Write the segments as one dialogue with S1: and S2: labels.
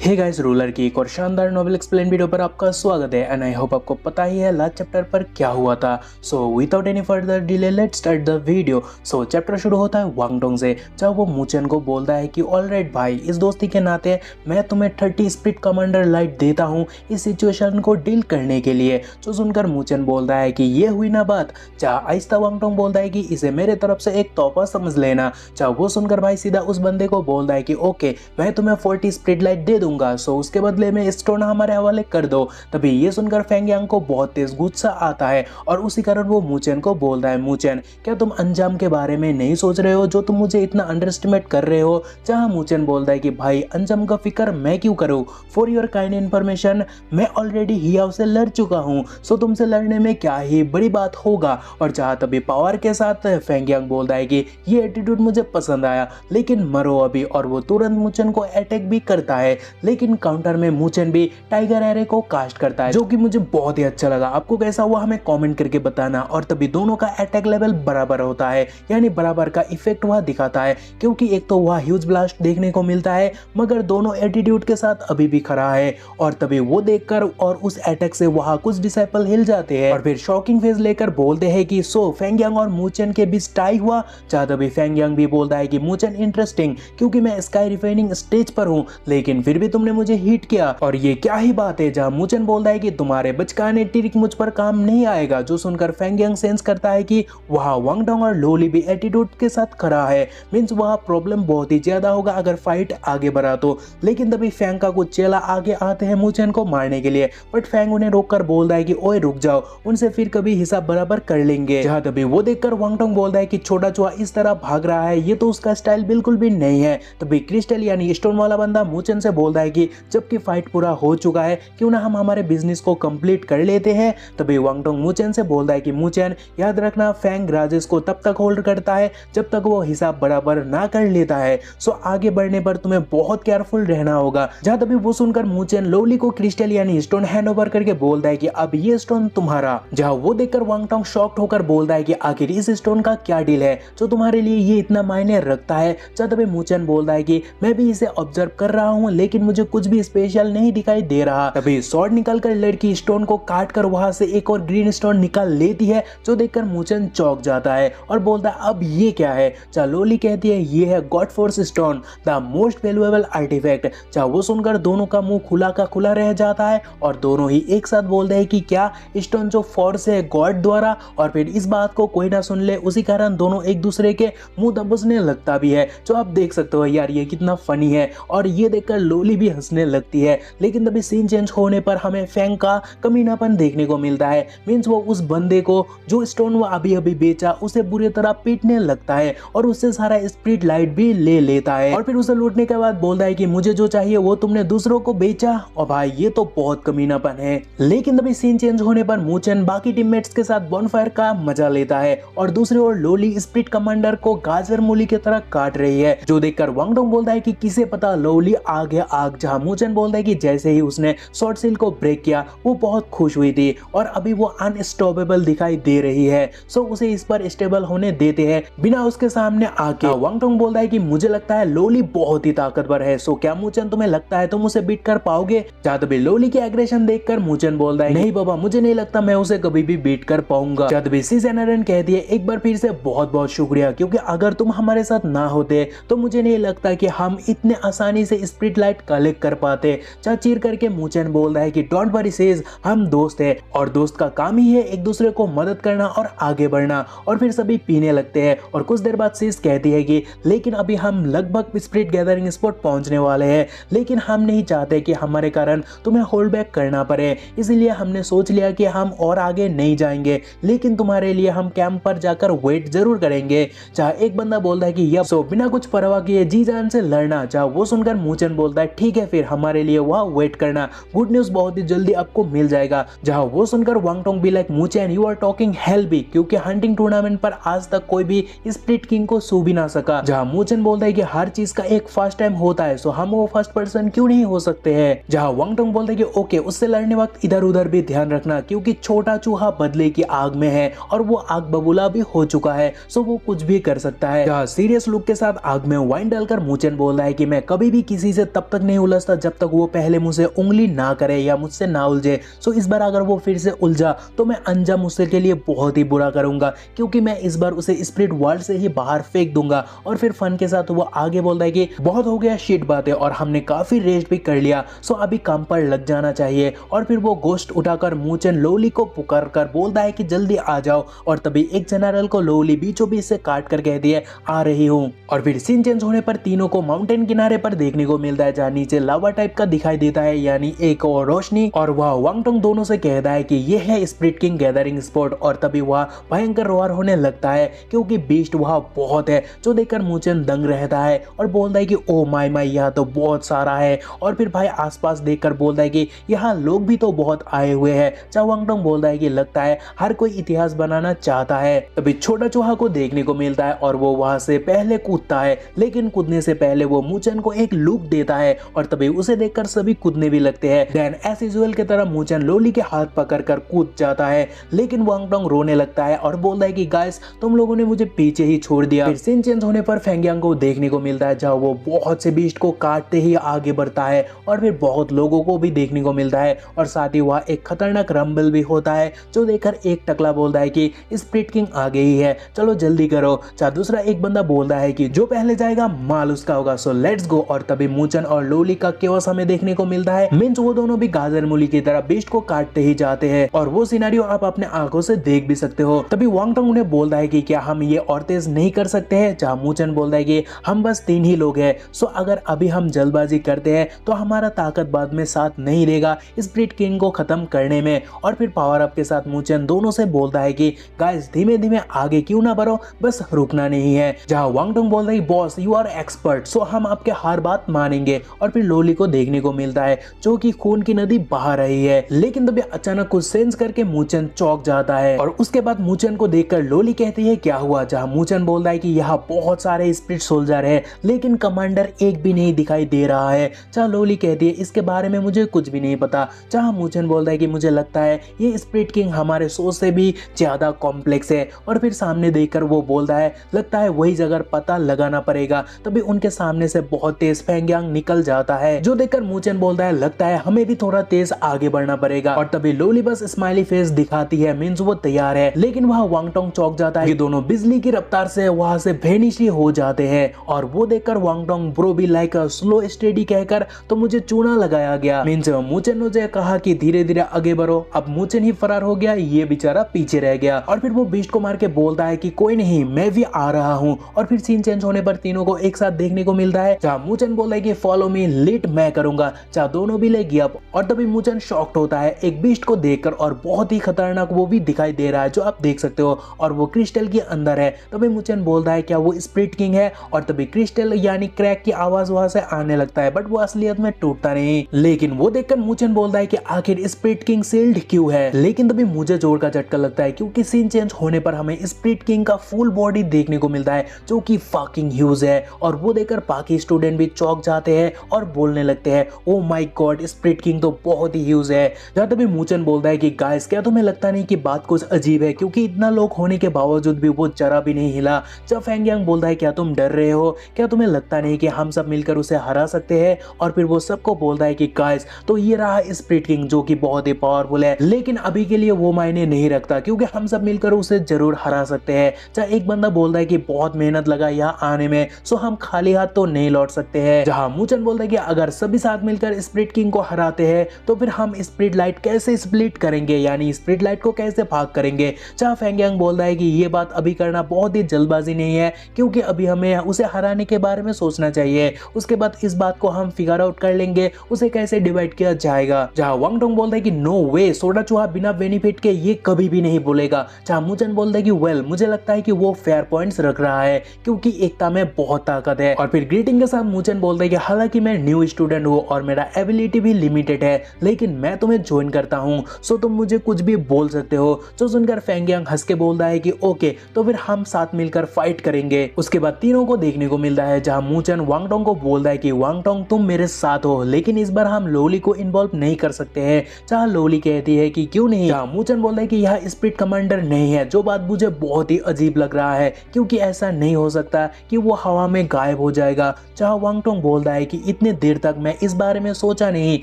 S1: Hey guys, ruler की एक और शानदार नॉवेल एक्सप्लेन वीडियो पर आपका स्वागत है एंड आई होप आपको पता ही है लास्ट चैप्टर पर क्या हुआ था। So without any further delay let's start the video. So chapter शुरू होता है वांगडोंग से, जब वो मुचेन को बोलता है कि ऑलराइट भाई, इस दोस्ती के नाते मैं तुम्हें 30 स्प्लिट कमांडर लाइट देता हूँ इस सिचुएशन को डील करने के लिए। जो सुनकर मुचेन बोलता है कि ये हुई ना बात। चाह आहिस्ता वांगडोंग बोलता है कि इसे मेरे तरफ से एक तोहफा समझ लेना। चाह वो सुनकर भाई सीधा उस बंदे को बोलता है कि ओके, मैं तुम्हें 40 स्प्लिट लाइट दे दूंगा, सो उसके बदले में स्टोन हमारे हवाले कर दो। तभी ये सुनकर फेंग यांग को बहुत तेज गुस्सा आता है और उसी कारण वो मुचेन को बोलता है, मुचेन क्या तुम अंजाम के बारे में नहीं सोच रहे हो जो तुम मुझे इतना अंडरएस्टिमेट कर रहे हो। जहां मुचेन बोलता है कि भाई अंजाम का फिक्र मैं क्यों करूं, फॉर योर काइंड इन्फॉर्मेशन मैं ऑलरेडी हियाव से लड़ चुका हूं, सो तुमसे लड़ने में क्या ही बड़ी बात होगा। और जहां तभी पावर के साथ फेंग यांग बोलता है कि ये एटीट्यूड मुझे पसंद आया, लेकिन मरो अभी। और वो तुरंत मुचेन को अटैक भी करता है, लेकिन काउंटर में मुचेन भी टाइगर एरे को कास्ट करता है, जो कि मुझे बहुत ही अच्छा लगा। आपको कैसा हुआ हमें कमेंट करके बताना। और तभी दोनों का अटैक लेवल बराबर होता है, यानी बराबर का इफेक्ट वह दिखाता है, क्योंकि एक तो वह ह्यूज ब्लास्ट देखने को मिलता है मगर दोनों एटीट्यूड के साथ अभी भी खड़ा है। और तभी वो देखकर और उस अटैक से वहां कुछ डिसाइपल हिल जाते हैं और फिर शॉकिंग फेज लेकर बोलते हैं कि सो फेंग यांग और मुचेन के बीच टाई हुआ। जहां तभी फेंग यांग भी बोलता है कि मुचेन इंटरेस्टिंग, क्योंकि मैं स्काई रिफाइनिंग स्टेज पर हूं लेकिन फिर भी तुमने मुझे हिट किया और ये क्या ही बात है। जहां मुचेन बोलता है कि तुम्हारे बचकाने ट्रिक मुझ पर काम नहीं आएगा। जो सुनकर फेंग यांग सेंस करता है कि वहां वांगडोंग और लोली भी एटीट्यूड के साथ खड़ा है, मींस वहां प्रॉब्लम बहुत ही ज्यादा होगा अगर फाइट आगे बढ़ा तो। लेकिन तभी फेंग का कुछ चेला आगे आते हैं मुचेन को मारने के लिए, बट फेंग उन्हें रोककर बोलता है कि ओए रुक जाओ, उनसे फिर कभी हिसाब बराबर कर लेंगे। जहां तभी वो देखकर वांगडोंग बोलता है कि छोटा चूहा इस तरह भाग रहा है, ये तो उसका स्टाइल बिल्कुल भी नहीं है। तभी क्रिस्टल यानी स्टोन वाला बंदा मुचेन से बोलता है कि जबकि फाइट पूरा हो चुका है क्यों ना हम हमारे बिजनेस को कंप्लीट कर लेते हैं। तभी वांगडोंग मुचेन से बोलता है कि मुचेन याद रखना, फेंग राजेश को तब तक होल्ड करता है जब तक वो हिसाब बराबर ना कर लेता है, सो आगे बढ़ने पर तुम्हें बहुत केयरफुल रहना होगा। जहां तभी वो सुनकर मुचेन लोली को क्रिस्टल यानी स्टोन हैंड ओवर करके बोलता है कि अब ये स्टोन तुम्हारा। जहां वो देखकर वांगडोंग शॉक्ड होकर बोलता है कि आखिर इस स्टोन का क्या डील है जो तुम्हारे लिए ये इतना मायने रखता है। जहां तभी मुचेन बोलता है कि मैं भी इसे ऑब्जर्व कर रहा हूं लेकिन मुझे कुछ भी स्पेशल नहीं दिखाई दे रहा। तभी स्वॉर्ड निकलकर लड़की स्टोन को काट कर वहां से एक और ग्रीन स्टोन निकाल लेती है, जो देखकर मुचेन चौंक जाता है और बोलता है अब ये क्या है। चाह लोली कहती है ये है god force stone, the most valuable artefact. चाह वो सुनकर दोनों का मुंह खुला का खुला रह जाता है और दोनों ही एक साथ बोलते हैं कि क्या स्टोन जो फोर्स है गॉड द्वारा। और फिर इस बात को कोई ना सुन ले, उसी कारण दोनों एक दूसरे के मुंह दबोचने लगता भी है, जो आप देख सकते हो यार ये कितना फनी है। और ये देखकर लोली भी हंसने लगती है। लेकिन तभी सीन चेंज होने पर हमें फेंग का कमीनापन देखने को मिलता है, मींस वो उस बंदे को जो स्टोन वो अभी अभी बेचा उसे बुरी तरह पीटने लगता है और उससे सारा स्प्लिट लाइट भी ले लेता है। और फिर उसे लूटने के बाद बोलता है कि मुझे जो चाहिए वो तुमने दूसरों को बेचा। और भाई ये तो बहुत कमीनापन है। लेकिन तभी सीन चेंज होने पर मुचेन बाकी टीममेट्स के साथ बॉनफायर का मजा लेता है और दूसरी ओर लोली स्प्लिट कमांडर को गाजर मूली की तरह काट रही है, जो देखकर वांगडोंग बोलता है कि किसे पता लोली आगे आग। जहां मुचेन बोलता है कि जैसे ही उसने शॉर्ट सील को ब्रेक किया वो बहुत खुश हुई थी और अभी वो अनस्टॉपेबल दिखाई दे रही है, सो उसे इस पर स्टेबल होने देते हैं बिना उसके सामने आके। वांगडोंग बोलता है कि मुझे लगता है लोली बहुत ही ताकतवर है, सो क्या मुचेन तुम्हें लगता है तुम उसे बीट कर पाओगे। जहां तभी लोली की एग्रेशन देखकर मुचेन बोलता है नहीं बाबा, मुझे नहीं लगता मैं उसे कभी भी बीट कर पाऊंगा। जहां तभी सी जेनरन कहती है एक बार फिर से बहुत बहुत शुक्रिया, क्योंकि अगर तुम हमारे साथ ना होते तो मुझे नहीं लगता कि हम इतने आसानी से स्प्लिट लाइट कलेक्ट कर पाते। चीर करके मुचेन बोलता है कि डोंट वरी सेज, हम दोस्त हैं और दोस्त का काम ही है एक दूसरे को मदद करना और आगे बढ़ना। और फिर सभी पीने लगते हैं और कुछ देर बाद सीज कहती है कि लेकिन अभी हम लगभग स्प्लिट गैदरिंग स्पॉट पहुंचने वाले हैं, लेकिन हम नहीं चाहते कि हमारे कारण तुम्हें होल्ड बैक करना पड़े, इसलिए हमने सोच लिया कि हम और आगे नहीं जाएंगे, लेकिन तुम्हारे लिए हम कैंप पर जाकर वेट जरूर करेंगे। चाहे एक बंदा बोलता है कि यप, सो बिना कुछ परवाह किए जी जान से लड़ना। चाहे वो सुनकर मुचेन बोलता है ठीक है फिर हमारे लिए वह वेट करना, गुड न्यूज बहुत ही जल्दी आपको मिल जाएगा। जहां वो सुनकर वांगडोंग भी लाइक मुचेन यू आर टॉकिंग हेल भी, क्योंकि हंटिंग टूर्नामेंट पर आज तक कोई भी स्प्लिट किंग को सू भी ना सका। जहां मुचेन बोलता है कि हर चीज का एक फर्स्ट टाइम होता है, सो हम वो फर्स्ट पर्सन क्यों नहीं हो सकते हैं। जहां वांगडोंग बोलता है कि ओके, उससे लड़ने वक्त इधर उधर भी ध्यान रखना, क्योंकि छोटा चूहा बदले की आग में है और वो आग बबूला भी हो चुका है, सो वो कुछ भी कर सकता है। जहां सीरियस लुक के साथ आग में वाइन डालकर मुचेन बोलता है कि मैं कभी भी किसी से तब तक नहीं नहीं उलझता जब तक वो पहले मुझसे उंगली ना करे या मुझसे ना उलझे। सो इस बार अगर वो फिर से उलझा तो मैं अंजाम उसके के लिए बहुत ही बुरा करूंगा, क्योंकि मैं इस बार उसे स्पिरिट वर्ल्ड से ही बाहर फेंक दूंगा। और फिर फन के साथ वो आगे बोलता है कि बहुत हो गया शिट बातें और हमने काफी रेस्ट भी कर लिया, सो अभी काम पर लग जाना चाहिए। और फिर वो गोश्त उठाकर मूचन लोली को पुकार कर बोलता है कि जल्दी आ जाओ। और तभी एक जनरल को लोली बीचों बीच से काट कर कहती है आ रही हूँ। और फिर सीन चेंज होने पर तीनों को माउंटेन किनारे पर देखने को मिलता है, जहाँ नीचे लावा टाइप का दिखाई देता है, यानी एक और रोशनी। और वह वांगटोंग दोनों से कहता है कि यह है स्पिरिट किंग गैदरिंग स्पॉट। और तभी वह भयंकर रोआर होने लगता है, क्योंकि बीस्ट वह बहुत है, जो देखकर मूचन दंग रहता है और बोलता है कि ओ माय माय यहाँ तो बहुत सारा है। और फिर भाई आसपास देखकर बोलता है कि यहाँ लोग भी तो बहुत आए हुए हैं। चाओ वांगटोंग बोलता है कि लगता है हर कोई इतिहास बनाना चाहता है। तभी छोटा चूहा को देखने को मिलता है और वो वहां से पहले कूदता है, लेकिन कूदने से पहले वो मूचन को एक लुक देता है और तभी उसे देखकर सभी कूदने भी लगते हैं। देन एज यूजुअल की तरह मूचन लोली के हाथ पकड़कर कूद जाता है, लेकिन वांगटोंग रोने लगता है और बोलता है कि गाइस तुम लोगों ने मुझे पीछे ही छोड़ दिया। फिर सीन चेंज होने पर फेंगयांग को देखने को मिलता है, जहाँ वो बहुत से बीस्ट को काटते ही आगे बढ़ता है और फिर बहुत लोगों को भी देखने को मिलता है। और साथ ही वह एक खतरनाक रंबल भी होता है, जो देखकर एक टकला बोलता है कि स्पिरिट किंग आ गई है, चलो जल्दी करो। चाहे दूसरा एक बंदा बोलता है कि जो पहले जाएगा माल उसका होगा, सो लेट्स गो। और तभी मूचन और लोली का केओस हमें देखने को मिलता है। मींस वो दोनों भी गाजर मूली की तरह बीस्ट को काटते ही जाते हैं और वो सिनेरियो आप अपने आंखों से देख भी सकते हो। तभी वांगटोंग उन्हें बोलता है कि क्या हम ये और तेज नहीं कर सकते हैं। जहाँ मूचन बोलता है कि हम बस 3 ही लोग हैं, सो अगर अभी हम जल्दबाजी करते हैं तो हमारा ताकत बाद में साथ नहीं देगा स्पिरिट किंग को खत्म करने में। और फिर पावर अप के साथ मूचन दोनों से बोलता है कि गाइस धीमे धीमे आगे क्यों ना बढ़ो, बस रुकना नहीं है। जहाँ वांगटोंग बोलता है बॉस यू आर एक्सपर्ट, सो हम आपके हर बात मानेंगे। और फिर लोली को देखने को मिलता है, जो कि खून की नदी बहा रही है, लेकिन तभी अचानक कुछ सेंस करके मूचन चौंक जाता है। और उसके बाद मूचन को देखकर लोली कहती है क्या हुआ। जहाँ मूचन बोलता है कि यहाँ बहुत सारे स्पिरिट सोल्जर है, लेकिन कमांडर एक भी नहीं दिखाई दे रहा है। जहाँ लोली कहती है इसके बारे में मुझे कुछ भी नहीं पता। जहाँ मूचन बोलता है कि मुझे लगता है ये स्पिरिट किंग हमारे सोच से भी ज्यादा कॉम्प्लेक्स है। और फिर सामने देखकर वो बोलता है लगता है वही जगह पता लगाना पड़ेगा। तभी उनके सामने से बहुत तेज फेंगयांग निकल जाता है, जो देखकर मूचन बोलता है लगता है हमें भी थोड़ा तेज आगे बढ़ना पड़ेगा। और तभी लोली बस स्माइली फेस दिखाती है, मींस वो तैयार है। लेकिन वह वांगटोंग चौंक जाता है, ये दोनों बिजली की रफ्तार से वहां से वेनिश हो जाते हैं। और वो देखकर वांगटोंग ब्रो भी लाइक स्लो स्टेडी कहकर तो मुझे चूना लगाया गया। मींस मूचन ने कहा कि धीरे धीरे आगे बढ़ो। अब मूचन ही फरार हो गया, ये बेचारा पीछे रह गया। और फिर वो बीस्ट को मार के बोलता है कि कोई नहीं मैं भी आ रहा हूँ। और फिर सीन चेंज होने पर तीनों को एक साथ देखने को मिलता है, जहाँ मूचन बोलता है कि फॉलो मी लीड मैं करूंगा। जहाँ दोनों भी लेगी अप। और तभी मूचन शॉक्ड होता है एक बीस्ट को देखकर, और बहुत ही खतरनाक वो भी दिखाई दे रहा है, जो आप देख सकते हो। और वो क्रिस्टल के अंदर है। तभी मूचन बोलता है क्या वो स्पिरिट किंग है। और तभी क्रिस्टल यानी क्रैक की आवाज वहां से आने लगता है, बट वो असलियत में टूटता नहीं। लेकिन वो देखकर मूचन बोलता है कि आखिर स्पिरिट किंग सील्ड क्यों है। लेकिन तभी मुझे जोर का झटका लगता है, क्योंकि सीन चेंज होने पर हमें स्पिरिट किंग का फुल बॉडी देखने को मिलता है, जो कि फकिंग ह्यूज है। और वो देखकर बाकी स्टूडेंट भी चौंक जाते हैं और बोलने लगते हैं oh my God spirit king तो बहुत ही ह्यूज है। जहाँ तभी मूचन बोलता है कि गाइस क्या तुम्हें लगता नहीं कि बात कुछ अजीब है, क्योंकि इतना लोग होने के बावजूद भी वो जरा भी नहीं हिला। जब फेंगयांग बोलता है क्या तुम डर रहे हो, क्या तुम्हें लगता नहीं कि हम सब मिलकर उसे हरा सकते हैं। और फिर वो सबको बोलता है कि गाइस तो ये रहा स्पिरिट किंग, जो कि बहुत ही पावरफुल है, लेकिन अभी के लिए वो मायने नहीं रखता, क्योंकि हम सब मिलकर उसे जरूर हरा सकते हैं। चाहे एक बंदा बोलता है कि बहुत मेहनत लगा यहाँ आने में, सो हम खाली हाथ तो नहीं लौट सकते हैं। जहाँ मूचन बोलता है कि अगर सभी साथ मिलकर स्पिरिट किंग को हराते हैं तो फिर हम स्पिरिट लाइट कैसे स्प्लिट करेंगे, यानी स्पिरिट लाइट को कैसे भाग करेंगे। जहाँ फेंगयांग बोलता है कि ये बात अभी करना बहुत ही जल्दबाजी नहीं है, क्योंकि अभी हमें उसे हराने के बारे में सोचना चाहिए, उसके बाद इस बात को हम फिगर आउट कर लेंगे उसे कैसे डिवाइड किया जाएगा। जहाँ वांगटोंग बोलता है कि नो वे, सोडा चूहा बिना बेनिफिट के ये कभी भी नहीं बोलेगा। जहाँ मूचन बोलता है कि वेल मुझे लगता है कि वो फेयर पॉइंट्स रख रहा है, क्योंकि एकता में बहुत ताकत है। और फिर ग्रीटिंग के साथ मूचन बोलता है कि हालांकि मैं न्यू स्टूडेंट हूँ और मेरा एबिलिटी भी लिमिटेड है, लेकिन मैं तुम्हें ज्वाइन करता हूँ, सो तुम मुझे कुछ भी बोल सकते हो। जो सुनकर फेंगयांग हंस के बोलता है कि ओके तो फिर हम साथ मिलकर फाइट करेंगे। उसके बाद तीनों को देखने को मिलता है, जहाँ मूचन वांगटोंग को बोलता है कि वांगटोंग तुम मेरे साथ हो, लेकिन इस बार हम लोली को इन्वॉल्व नहीं कर सकते हैं। जहाँ लोली कहती है कि क्यों नहीं। जहाँ मूचन बोलता है कि यह स्पिरिट कमांडर नहीं है, जो बात मुझे बहुत ही अजीब लग रहा है, क्योंकि ऐसा नहीं हो सकता कि वो हवा में गायब हो जाएगा। जहाँ वांगटोंग बोलता है कि इतने देर तक मैं इस बारे में सोचा नहीं,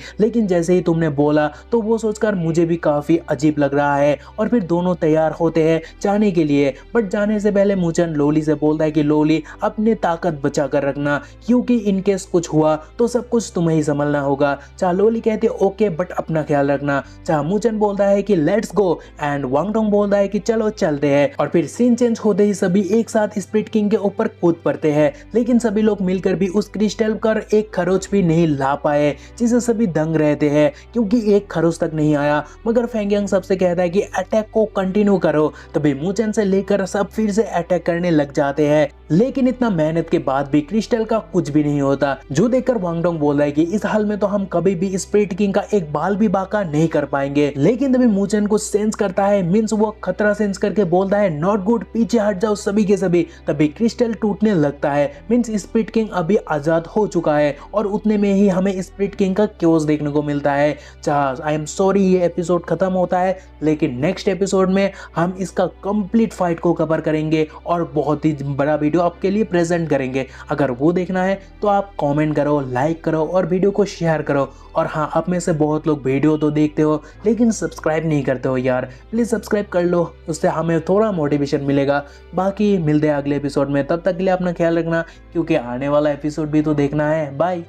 S1: लेकिन जैसे ही तुमने बोला तो वो सोचकर मुझे भी काफ़ी अजीब लग रहा है। और फिर दोनों तैयार होते हैं जाने के लिए, बट जाने से पहले मूचन लोली से बोलता है कि लोली अपनी ताकत बचा कर रखना, क्योंकि इनकेस कुछ हुआ तो सब कुछ तुम्हें ही संभलना होगा। लोली कहते ओके बट अपना ख्याल रखना। मूचन बोलता है कि लेट्स गो एंड वांगडोंग बोलता है कि चलो चलते हैं। और फिर सीन चेंज होते ही सभी एक साथ स्प्लिट किंग के ऊपर कूद पड़ते हैं, लेकिन सभी लोग मिलकर भी उस क्रिस्टल कर एक खरोच भी नहीं ला पाए, जिसे सभी दंग रहते हैं क्योंकि एक खरोच तक नहीं आया। मगर फेंगियांग सबसे कहता है कि अटैक को कंटिन्यू करो। तभी मूचन से लेकर सब फिर से अटैक करने लग जाते हैं, लेकिन इतना मेहनत के बाद भी क्रिस्टल का कुछ भी नहीं होता। जो देखकर वांगडोंग बोल रहा है कि इस हाल में तो हम कभी भी स्प्लिट किंग का एक बाल भी बाका नहीं कर पाएंगे। लेकिन तभी मूचन को सेंस करता है, मींस वो खतरा सेंस करके बोलता है नॉट गुड, पीछे हट जाओ सभी के सभी। तभी क्रिस्टल टूटने लगता है, मींस स्प्लिट किंग अभी आजाद हो चुका है। और उतने में ही हमें स्प्लिट किंग का क्योस देखने को मिलता है। आई एम सॉरी ये एपिसोड खत्म होता है, लेकिन नेक्स्ट एपिसोड में हम इसका कंप्लीट फाइट को कवर करेंगे और बहुत ही बड़ा वीडियो आपके लिए प्रेजेंट करेंगे। अगर वो देखना है तो आप कमेंट करो, लाइक करो और वीडियो को शेयर करो। और हाँ, आप में से बहुत लोग वीडियो तो देखते हो लेकिन सब्सक्राइब नहीं करते हो यार, प्लीज़ सब्सक्राइब कर लो, उससे हमें थोड़ा मोटिवेशन मिलेगा। बाकी मिलते हैं अगले एपिसोड में, तब तक के लिए अपना ख्याल रखना, क्योंकि आने वाला एपिसोड भी तो देखना है। बाय।